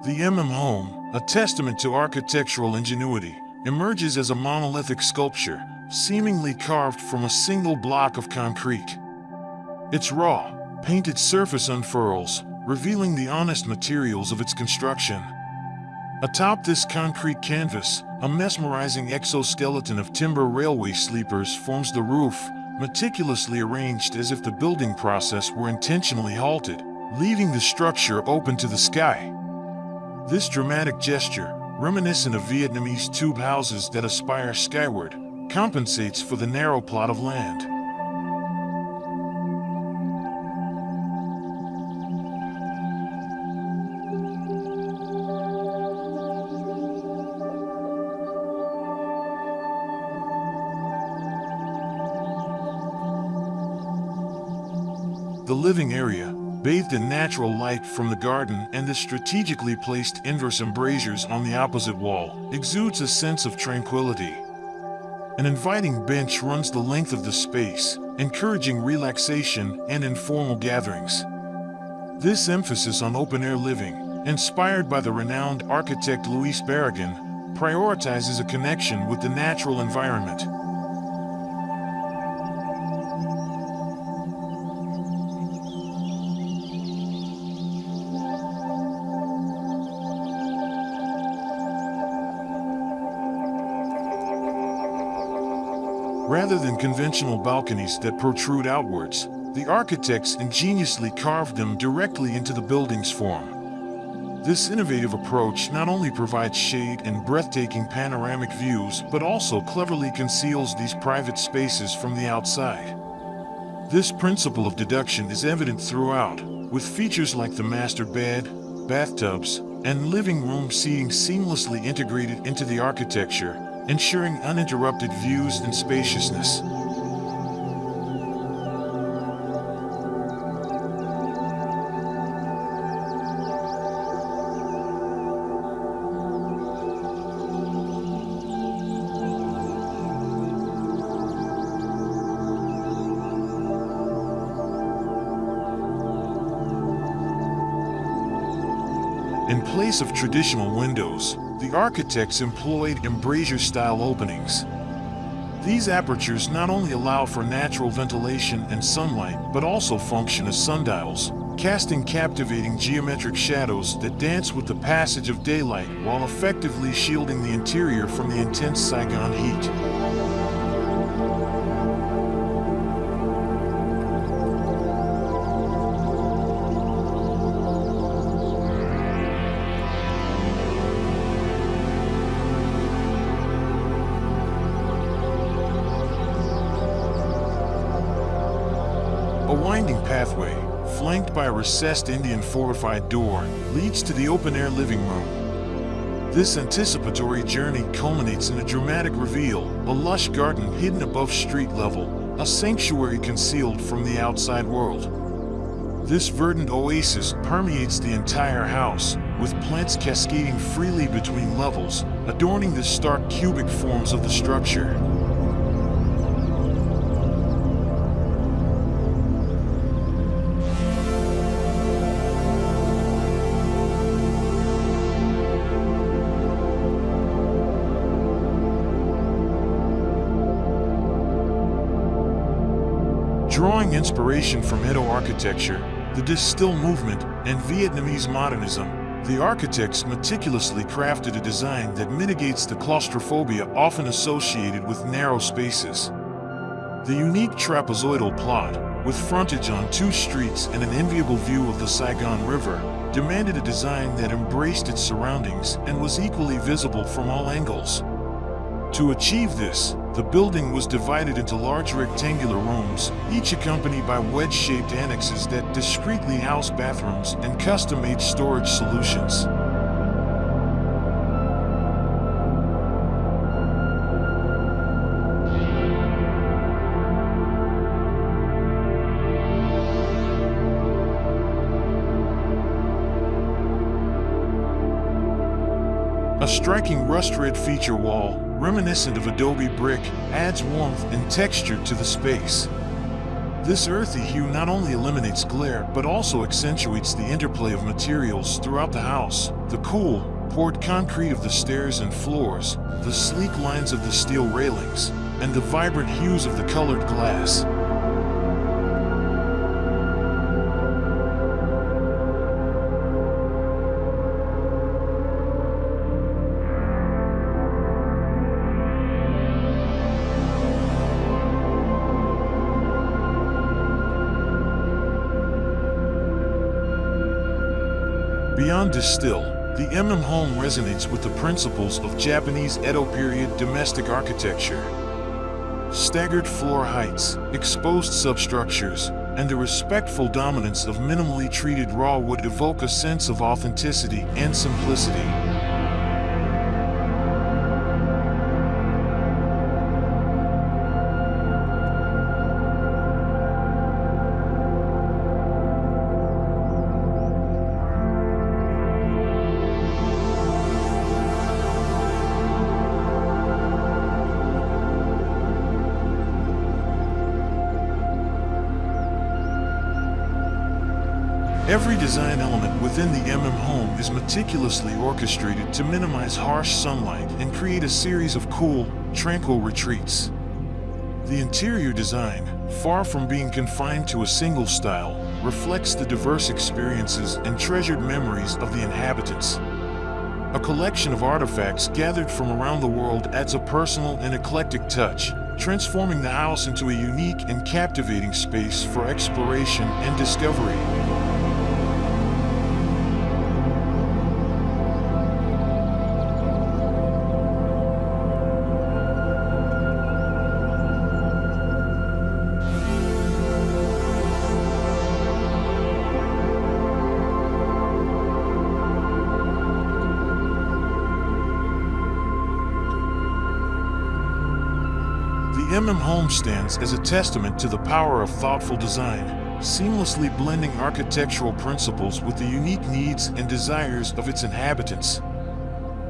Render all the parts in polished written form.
The home, a testament to architectural ingenuity, emerges as a monolithic sculpture, seemingly carved from a single block of concrete. Its raw, painted surface unfurls, revealing the honest materials of its construction. Atop this concrete canvas, a mesmerizing exoskeleton of timber railway sleepers forms the roof, meticulously arranged as if the building process were intentionally halted, leaving the structure open to the sky. This dramatic gesture, reminiscent of Vietnamese tube houses that aspire skyward, compensates for the narrow plot of land. The living area, bathed in natural light from the garden and the strategically placed inverse embrasures on the opposite wall, exudes a sense of tranquility. An inviting bench runs the length of the space, encouraging relaxation and informal gatherings. This emphasis on open-air living, inspired by the renowned architect Louis Barragan, prioritizes a connection with the natural environment. Rather than conventional balconies that protrude outwards, the architects ingeniously carved them directly into the building's form. This innovative approach not only provides shade and breathtaking panoramic views, but also cleverly conceals these private spaces from the outside. This principle of deduction is evident throughout, with features like the master bed, bathtubs, and living room seating seamlessly integrated into the architecture, ensuring uninterrupted views and spaciousness. In place of traditional windows, the architects employed embrasure-style openings. These apertures not only allow for natural ventilation and sunlight, but also function as sundials, casting captivating geometric shadows that dance with the passage of daylight while effectively shielding the interior from the intense Saigon heat. A winding pathway, flanked by a recessed Indian fortified door, leads to the open-air living room. This anticipatory journey culminates in a dramatic reveal, a lush garden hidden above street level, a sanctuary concealed from the outside world. This verdant oasis permeates the entire house, with plants cascading freely between levels, adorning the stark cubic forms of the structure. Drawing inspiration from Edo architecture, the Stijl movement, and Vietnamese modernism, the architects meticulously crafted a design that mitigates the claustrophobia often associated with narrow spaces. The unique trapezoidal plot, with frontage on 2 streets and an enviable view of the Saigon River, demanded a design that embraced its surroundings and was equally visible from all angles. To achieve this, the building was divided into large rectangular rooms, each accompanied by wedge-shaped annexes that discreetly house bathrooms and custom-made storage solutions. A striking rust-red feature wall, reminiscent of adobe brick, adds warmth and texture to the space. This earthy hue not only eliminates glare, but also accentuates the interplay of materials throughout the house. The cool, poured concrete of the stairs and floors, the sleek lines of the steel railings, and the vibrant hues of the colored glass. Beyond Stijl, the home resonates with the principles of Japanese Edo period domestic architecture. Staggered floor heights, exposed substructures, and the respectful dominance of minimally treated raw wood evoke a sense of authenticity and simplicity. Every design element within the home is meticulously orchestrated to minimize harsh sunlight and create a series of cool, tranquil retreats. The interior design, far from being confined to a single style, reflects the diverse experiences and treasured memories of the inhabitants. A collection of artifacts gathered from around the world adds a personal and eclectic touch, transforming the house into a unique and captivating space for exploration and discovery. The home stands as a testament to the power of thoughtful design, seamlessly blending architectural principles with the unique needs and desires of its inhabitants.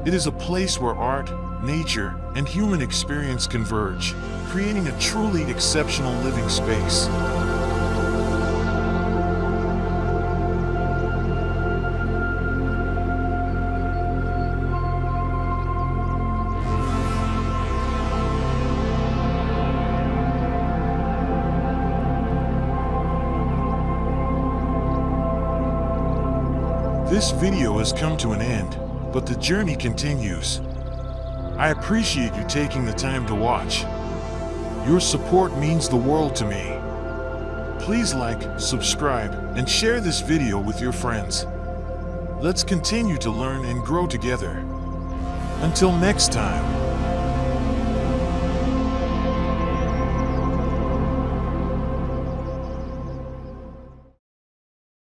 It is a place where art, nature, and human experience converge, creating a truly exceptional living space. This video has come to an end, but the journey continues. I appreciate you taking the time to watch. Your support means the world to me. Please like, subscribe, and share this video with your friends. Let's continue to learn and grow together. Until next time.